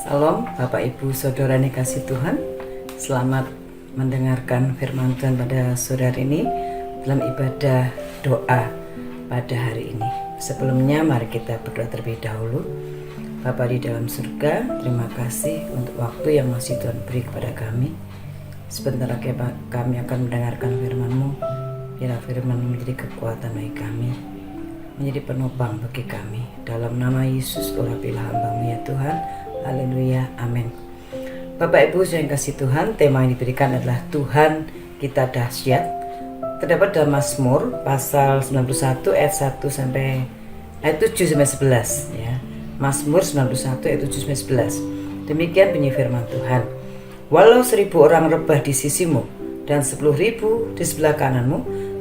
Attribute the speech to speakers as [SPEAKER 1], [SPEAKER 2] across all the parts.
[SPEAKER 1] Salam Bapak Ibu Saudara yang dikasihi Tuhan. Selamat mendengarkan firman Tuhan pada sore hari ini dalam ibadah doa pada hari ini. Sebelumnya mari kita berdoa terlebih dahulu. Bapa di dalam surga, terima kasih untuk waktu yang masih Tuhan beri kepada kami. Sebentar lagi kami akan mendengarkan firman-Mu. Biarlah firman-Mu menjadi kekuatan bagi kami, menjadi penopang bagi kami. Dalam nama Yesus urapilah hamba-Mu ya Tuhan. Haleluya, amin. Bapak Ibu yang kasih Tuhan, tema yang diberikan adalah Tuhan kita dahsyat. Terdapat dalam Mazmur pasal 91 ayat 1 sampai ayat 7 sampai 11 ya. Mazmur 91 ayat 7 sampai 11. Demikian bunyi firman Tuhan. Walau 1000 orang rebah di sisimu dan 10.000 di sebelah kananmu,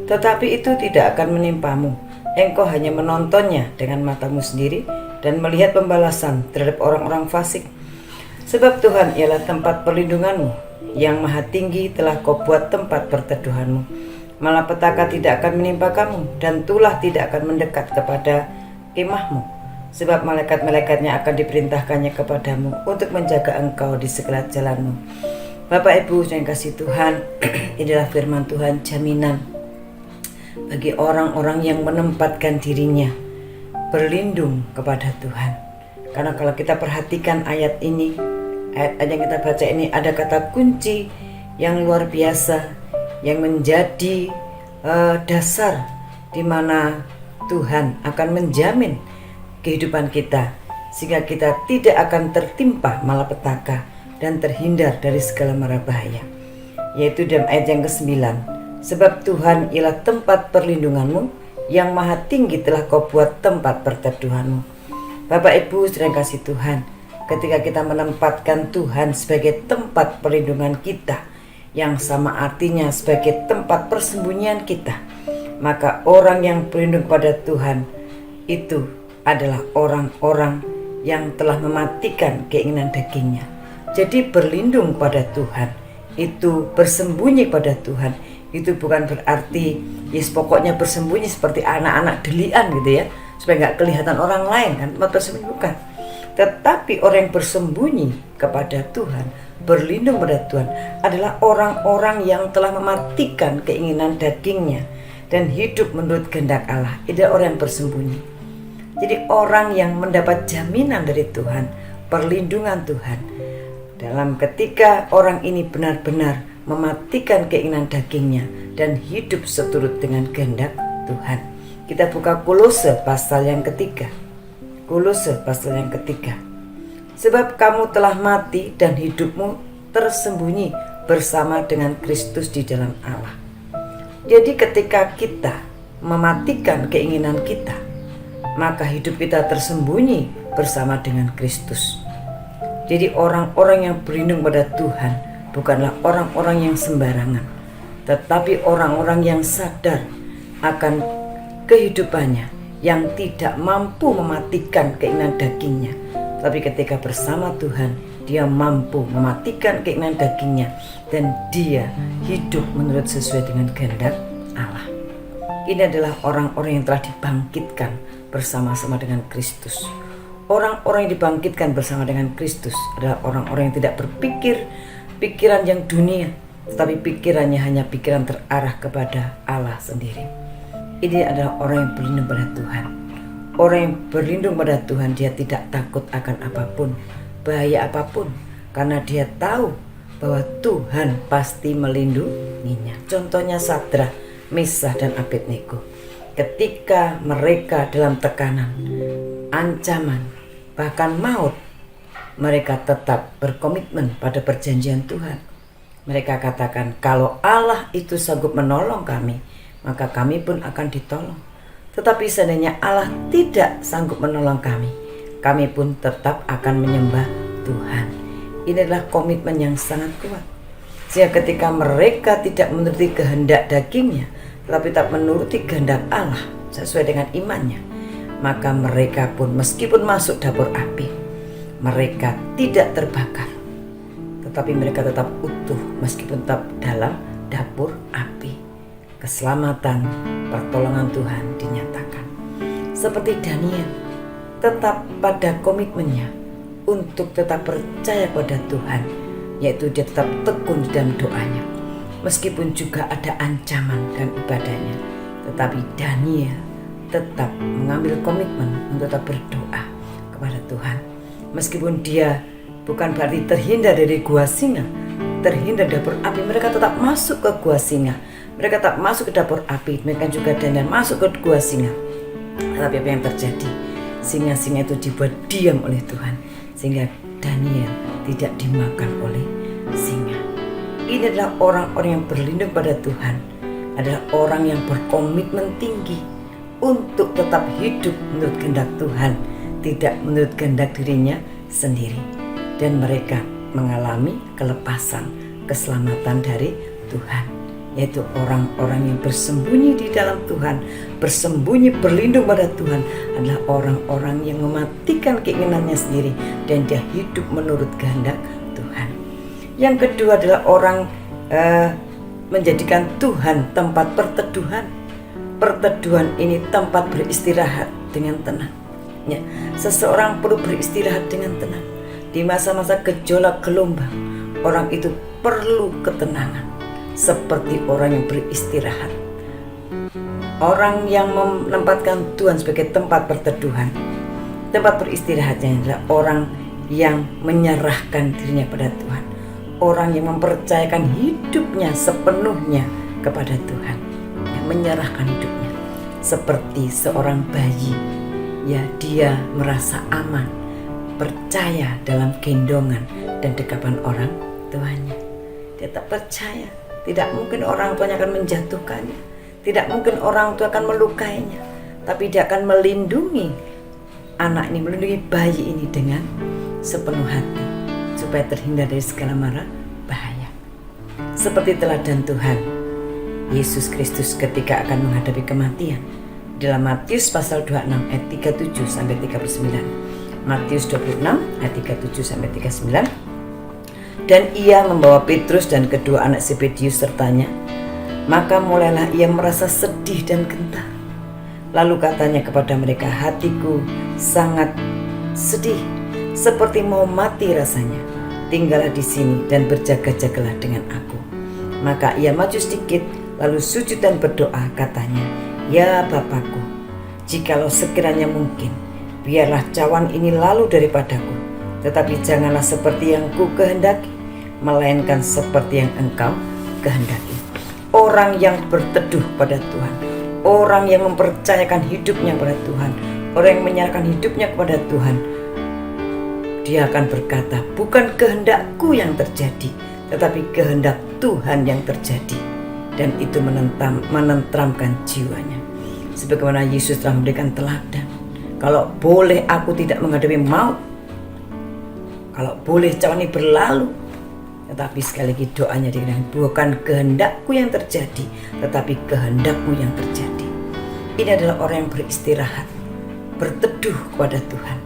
[SPEAKER 1] tetapi itu tidak akan menimpamu. Engkau hanya menontonnya dengan matamu sendiri dan melihat pembalasan terhadap orang-orang fasik. Sebab Tuhan ialah tempat perlindunganmu, yang maha tinggi telah kau buat tempat perteduhanmu. Malapetaka tidak akan menimpa kamu, dan tulah tidak akan mendekat kepada kemahmu. Sebab malaikat-malaikatnya akan diperintahkannya kepadamu untuk menjaga engkau di segala jalanmu. Bapak Ibu yang kasih Tuhan, inilah firman Tuhan, jaminan bagi orang-orang yang menempatkan dirinya berlindung kepada Tuhan. Karena kalau kita perhatikan ayat ini, ayat yang kita baca ini, ada kata kunci yang luar biasa yang menjadi dasar di mana Tuhan akan menjamin kehidupan kita sehingga kita tidak akan tertimpa malapetaka dan terhindar dari segala mara bahaya. Yaitu dalam ayat yang ke-9, sebab Tuhan ialah tempat perlindunganmu, yang maha tinggi telah kau buat tempat perteduhanmu. Bapak Ibu yang kasih Tuhan, ketika kita menempatkan Tuhan sebagai tempat perlindungan kita, yang sama artinya sebagai tempat persembunyian kita, maka orang yang berlindung kepada Tuhan itu adalah orang-orang yang telah mematikan keinginan dagingnya. Jadi berlindung pada Tuhan itu bersembunyi pada Tuhan. Itu bukan berarti pokoknya bersembunyi seperti anak-anak delian gitu ya, supaya nggak kelihatan orang lain kan, tempat bersembunyi bukan. Tetapi orang yang bersembunyi kepada Tuhan, berlindung pada Tuhan, adalah orang-orang yang telah mematikan keinginan dagingnya dan hidup menurut kehendak Allah. Itu orang yang bersembunyi. Jadi orang yang mendapat jaminan dari Tuhan, perlindungan Tuhan, dalam ketika orang ini benar-benar mematikan keinginan dagingnya dan hidup seturut dengan kehendak Tuhan. Kita buka Kolose pasal yang ketiga. Kolose pasal yang ketiga. Sebab kamu telah mati dan hidupmu tersembunyi bersama dengan Kristus di dalam Allah. Jadi ketika kita mematikan keinginan kita, maka hidup kita tersembunyi bersama dengan Kristus. Jadi orang-orang yang berlindung pada Tuhan bukanlah orang-orang yang sembarangan, tetapi orang-orang yang sadar akan kehidupannya, yang tidak mampu mematikan keinginan dagingnya. Tapi ketika bersama Tuhan, dia mampu mematikan keinginan dagingnya dan dia hidup menurut sesuai dengan kehendak Allah. Ini adalah orang-orang yang telah dibangkitkan bersama-sama dengan Kristus. Orang-orang yang dibangkitkan bersama dengan Kristus adalah orang-orang yang tidak berpikir pikiran yang dunia, tetapi pikirannya hanya pikiran terarah kepada Allah sendiri. Ini adalah orang yang berlindung pada Tuhan. Orang yang berlindung pada Tuhan, dia tidak takut akan apapun, bahaya apapun, karena dia tahu bahwa Tuhan pasti melindunginya. Contohnya Sadrak, Mesah, dan Abednego. Ketika mereka dalam tekanan, ancaman, bahkan maut, mereka tetap berkomitmen pada perjanjian Tuhan. Mereka katakan, kalau Allah itu sanggup menolong kami, maka kami pun akan ditolong. Tetapi seandainya Allah tidak sanggup menolong kami, kami pun tetap akan menyembah Tuhan. Ini adalah komitmen yang sangat kuat. Sehingga ketika mereka tidak menuruti kehendak dagingnya, tetapi tetap menuruti kehendak Allah sesuai dengan imannya, maka mereka pun meskipun masuk dapur api, mereka tidak terbakar, tetapi mereka tetap utuh meskipun tetap dalam dapur api. Keselamatan, pertolongan Tuhan dinyatakan. Seperti Daniel, tetap pada komitmennya untuk tetap percaya pada Tuhan, yaitu dia tetap tekun di dalam doanya. Meskipun juga ada ancaman dan ibadahnya, tetapi Daniel tetap mengambil komitmen untuk tetap berdoa kepada Tuhan. Meskipun dia bukan berarti terhindar dari gua singa, terhindar dari dapur api, mereka tetap masuk ke gua singa. Mereka tetap masuk ke dapur api, mereka juga Daniel masuk ke gua singa. Tetapi apa yang terjadi? Singa-singa itu dibuat diam oleh Tuhan, sehingga Daniel tidak dimakan oleh singa. Ini adalah orang-orang yang berlindung pada Tuhan, adalah orang yang berkomitmen tinggi untuk tetap hidup menurut kehendak Tuhan, tidak menurut kehendak dirinya sendiri. Dan mereka mengalami kelepasan, keselamatan dari Tuhan, yaitu orang-orang yang bersembunyi di dalam Tuhan, bersembunyi berlindung pada Tuhan, adalah orang-orang yang mematikan keinginannya sendiri dan dia hidup menurut kehendak Tuhan. Yang kedua adalah orang menjadikan Tuhan tempat perteduhan. Perteduhan ini tempat beristirahat dengan tenang. Ya, seseorang perlu beristirahat dengan tenang. Di masa-masa gejolak gelombang, orang itu perlu ketenangan, seperti orang yang beristirahat. Orang yang menempatkan Tuhan sebagai tempat perteduhan, tempat beristirahatnya adalah orang yang menyerahkan dirinya pada Tuhan, orang yang mempercayakan hidupnya sepenuhnya kepada Tuhan, yang menyerahkan hidupnya seperti seorang bayi. Ya, dia merasa aman, percaya dalam gendongan dan dekapan orang tuanya. Dia tak percaya, tidak mungkin orang tuanya akan menjatuhkannya, tidak mungkin orang tua akan melukainya, tapi dia akan melindungi anak ini, melindungi bayi ini dengan sepenuh hati, supaya terhindar dari segala mara bahaya. Seperti teladan Tuhan Yesus Kristus ketika akan menghadapi kematian, dalam Matius pasal 26 ayat 37 sampai 39. Matius 26 ayat 37 sampai 39. Dan ia membawa Petrus dan kedua anak Zebedius sertanya, maka mulailah ia merasa sedih dan gentar. Lalu katanya kepada mereka, hatiku sangat sedih, seperti mau mati rasanya. Tinggallah di sini dan berjaga-jagalah dengan aku. Maka ia maju sedikit, lalu sujud dan berdoa, katanya, ya Bapakku, jikalau sekiranya mungkin, biarlah cawan ini lalu daripadaku, tetapi janganlah seperti yang ku kehendaki, melainkan seperti yang Engkau kehendaki. Orang yang berteduh pada Tuhan, orang yang mempercayakan hidupnya pada Tuhan, orang yang menyerahkan hidupnya kepada Tuhan, dia akan berkata, bukan kehendakku yang terjadi, tetapi kehendak Tuhan yang terjadi. Dan itu menenteramkan jiwanya. Sebagaimana Yesus telah memberikan teladan, kalau boleh aku tidak menghadapi maut, kalau boleh cawan ini berlalu, tetapi sekali lagi doanya dikatakan, bukan kehendakku yang terjadi, tetapi kehendakmu yang terjadi. Ini adalah orang yang beristirahat, berteduh kepada Tuhan.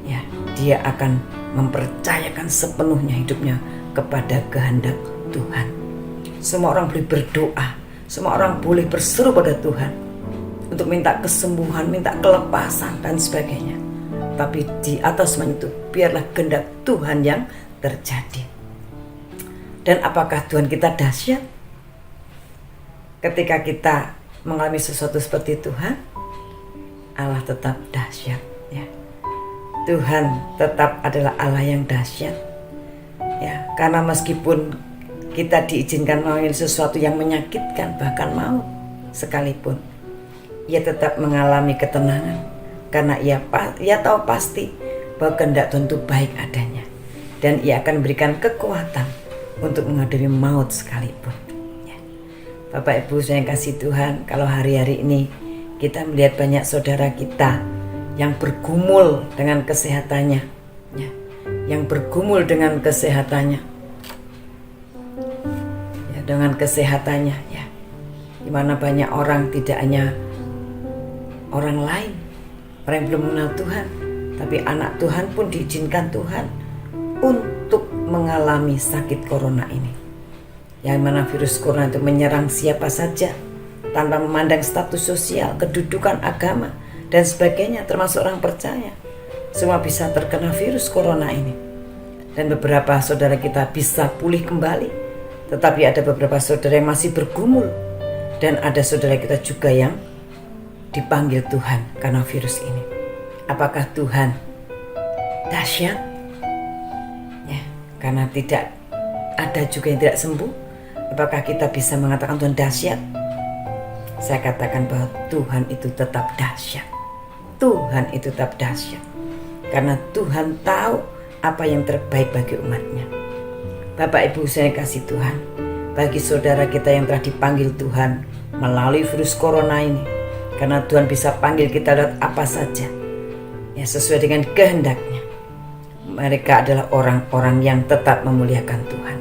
[SPEAKER 1] Ya, dia akan mempercayakan sepenuhnya hidupnya kepada kehendak Tuhan. Semua orang boleh berdoa, semua orang boleh berseru pada Tuhan untuk minta kesembuhan, minta kelepasan dan sebagainya. Tapi di atas semua itu, biarlah kehendak Tuhan yang terjadi. Dan apakah Tuhan kita dahsyat? Ketika kita mengalami sesuatu seperti Tuhan, Allah tetap dahsyat. Ya. Tuhan tetap adalah Allah yang dahsyat. Ya, karena meskipun kita diizinkan mengalami sesuatu yang menyakitkan, bahkan maut sekalipun, ia tetap mengalami ketenangan, karena ia tahu pasti bahwa kehendak Tuhan itu baik adanya, dan ia akan berikan kekuatan untuk menghadapi maut sekalipun. Ya. Bapak Ibu saya kasih Tuhan, kalau hari-hari ini kita melihat banyak saudara kita yang bergumul dengan kesehatannya, ya, yang bergumul dengan kesehatannya, dengan kesehatannya, ya, dimana banyak orang, tidak hanya orang lain, orang yang belum mengenal Tuhan, tapi anak Tuhan pun diizinkan Tuhan untuk mengalami sakit corona ini, yang mana virus corona itu menyerang siapa saja tanpa memandang status sosial, kedudukan, agama dan sebagainya, termasuk orang percaya. semua bisa terkena virus corona ini. Dan beberapa saudara kita bisa pulih kembali. Tetapi ada beberapa saudara yang masih bergumul. Dan ada saudara kita juga yang dipanggil Tuhan karena virus ini. Apakah Tuhan dahsyat? Ya, karena tidak ada juga yang tidak sembuh. Apakah kita bisa mengatakan Tuhan dahsyat? Saya katakan bahwa Tuhan itu tetap dahsyat. Tuhan itu tetap dahsyat. Karena Tuhan tahu apa yang terbaik bagi umatnya. Bapak Ibu saya kasih Tuhan, bagi saudara kita yang telah dipanggil Tuhan melalui virus corona ini, karena Tuhan bisa panggil kita lewat apa saja, ya sesuai dengan kehendaknya. Mereka adalah orang-orang yang tetap memuliakan Tuhan.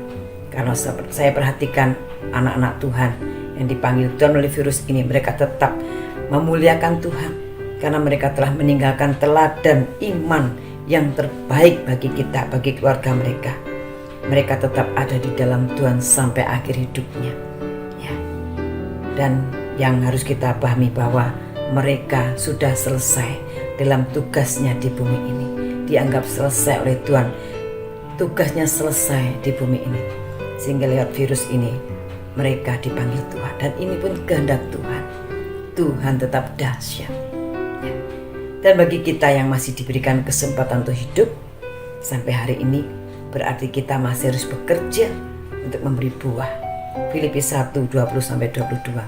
[SPEAKER 1] Karena saya perhatikan anak-anak Tuhan yang dipanggil Tuhan melalui virus ini, mereka tetap memuliakan Tuhan. Karena mereka telah meninggalkan teladan iman yang terbaik bagi kita, bagi keluarga mereka. Mereka tetap ada di dalam Tuhan sampai akhir hidupnya. Ya. Dan yang harus kita pahami bahwa mereka sudah selesai dalam tugasnya di bumi ini. Dianggap selesai oleh Tuhan. Tugasnya selesai di bumi ini. Sehingga lewat virus ini mereka dipanggil Tuhan. Dan ini pun kehendak Tuhan. Tuhan tetap dahsyat. Ya. Dan bagi kita yang masih diberikan kesempatan untuk hidup sampai hari ini, berarti kita masih harus bekerja untuk memberi buah. Filipi 1, 20-22.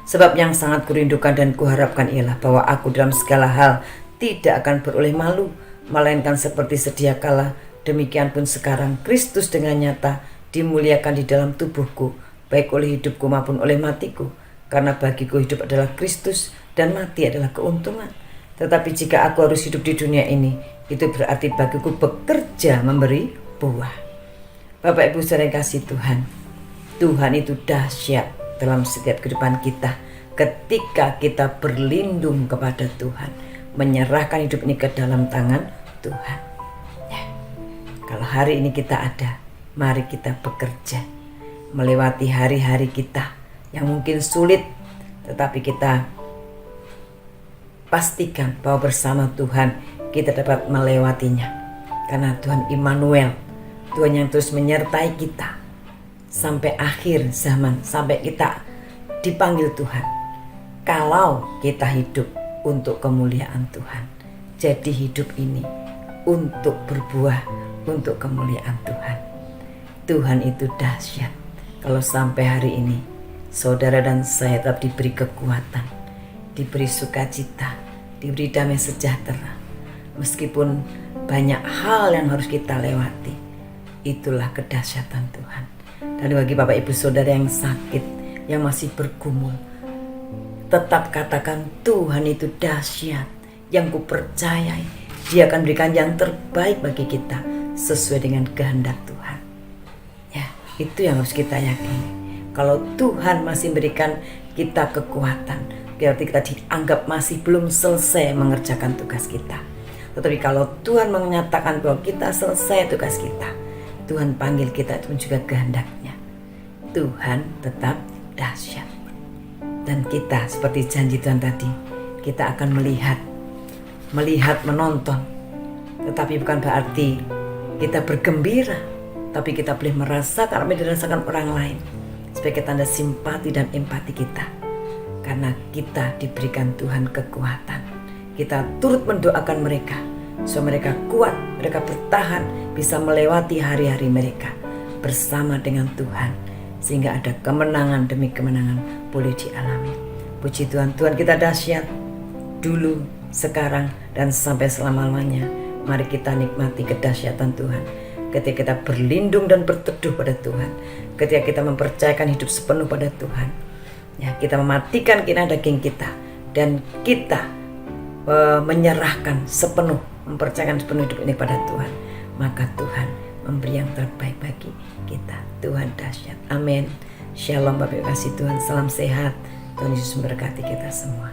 [SPEAKER 1] Sebab yang sangat kurindukan dan kuharapkan ialah bahwa aku dalam segala hal tidak akan beroleh malu, melainkan seperti sedia kala, demikian pun sekarang Kristus dengan nyata dimuliakan di dalam tubuhku, baik oleh hidupku maupun oleh matiku. Karena bagiku hidup adalah Kristus dan mati adalah keuntungan. Tetapi jika aku harus hidup di dunia ini, itu berarti bagiku bekerja memberi buah. Bapak Ibu saudara kasih Tuhan, Tuhan itu dahsyat dalam setiap kehidupan kita. Ketika kita berlindung kepada Tuhan, menyerahkan hidup ini ke dalam tangan Tuhan. Ya. Kalau hari ini kita ada, mari kita bekerja melewati hari-hari kita yang mungkin sulit, tetapi kita pastikan bahwa bersama Tuhan kita dapat melewatinya. Karena Tuhan Immanuel, Tuhan yang terus menyertai kita sampai akhir zaman, sampai kita dipanggil Tuhan. Kalau kita hidup untuk kemuliaan Tuhan, jadi hidup ini untuk berbuah untuk kemuliaan Tuhan. Tuhan itu dahsyat. Kalau sampai hari ini saudara dan saya tetap diberi kekuatan, diberi sukacita, diberi damai sejahtera. Meskipun banyak hal yang harus kita lewati, itulah kedahsyatan Tuhan. Dan bagi Bapak Ibu Saudara yang sakit, yang masih bergumul, tetap katakan Tuhan itu dahsyat. Yang ku percayai, Dia akan berikan yang terbaik bagi kita sesuai dengan kehendak Tuhan. Ya, itu yang harus kita yakini. Kalau Tuhan masih berikan kita kekuatan, berarti kita dianggap masih belum selesai mengerjakan tugas kita. Tetapi kalau Tuhan menyatakan bahwa kita selesai tugas kita, Tuhan panggil kita, itu juga kehendaknya. Tuhan tetap dahsyat. Dan kita seperti janji Tuhan tadi, kita akan melihat, menonton. Tetapi bukan berarti kita bergembira, tapi kita boleh merasakan apa yang dirasakan orang lain, sebagai tanda simpati dan empati kita. Karena kita diberikan Tuhan kekuatan, kita turut mendoakan mereka supaya mereka kuat, mereka bertahan, bisa melewati hari-hari mereka bersama dengan Tuhan, sehingga ada kemenangan demi kemenangan boleh dialami. Puji Tuhan, Tuhan kita dahsyat dulu, sekarang, dan sampai selama-lamanya. Mari kita nikmati kedahsyatan Tuhan ketika kita berlindung dan berteduh pada Tuhan, ketika kita mempercayakan hidup sepenuh pada Tuhan. Ya, kita mematikan keinginan daging kita dan kita menyerahkan sepenuh, mempercayakan sepenuh hidup ini pada Tuhan, maka Tuhan memberi yang terbaik bagi kita. Tuhan dahsyat. Amin. Shalom Bapak Ibu kasih Tuhan. Salam sehat. Tuhan Yesus memberkati kita semua.